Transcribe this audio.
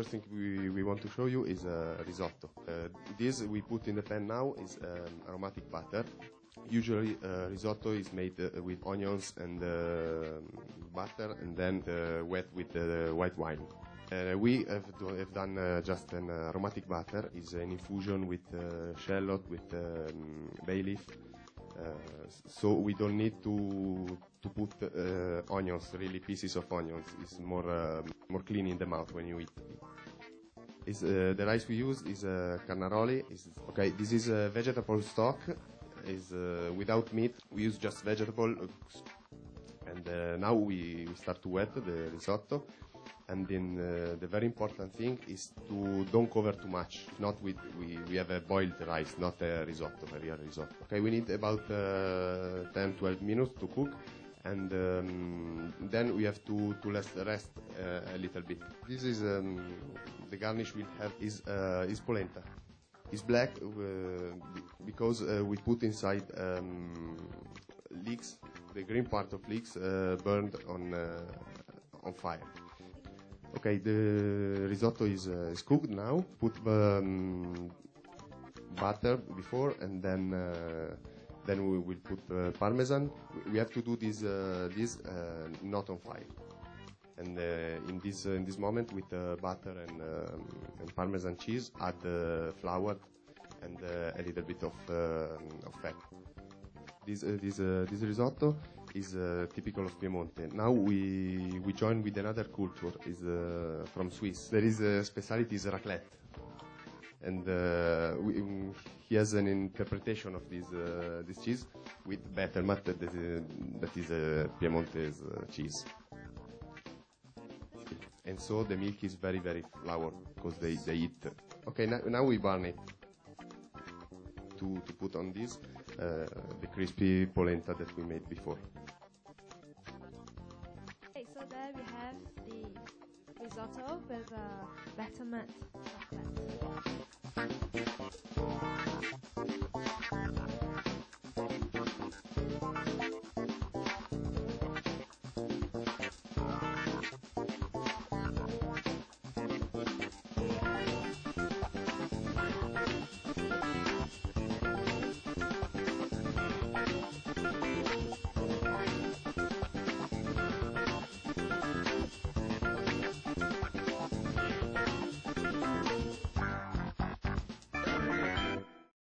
first thing we want to show you is risotto. This we put in the pan now is aromatic butter. Usually risotto is made with onions and butter and then wet with white wine. We have done just an aromatic butter. Is an infusion with shallot, with bay leaf. So we don't need to put onions, really pieces of onions. It's more clean in the mouth when you eat. The rice we use is carnaroli. Okay, this is a vegetable stock. Is without meat. We use just vegetable. And now we start to wet the risotto. And then the very important thing is to don't cover too much. Not we have a boiled rice, not a risotto, a real risotto. Okay, we need about 10-12 minutes to cook, and then we have to rest a little bit. This is the garnish we have is polenta. It's black because we put inside leeks. The green part of leeks burned on fire. Okay, the risotto is cooked now. Put butter before, and then we will put parmesan. We have to do this not on fire. And in this moment, with butter and parmesan cheese, add flour and a little bit of fat. This risotto is typical of Piemonte. Now we join with another culture, is from Swiss. There is a specialty is raclette, and he has an interpretation of this cheese with betterment that is Piemonte's cheese. And so the milk is very, very flour because they eat. Okay, now we burn it to put on this the crispy polenta that we made before. Okay, so there we have the risotto with betterment chocolate.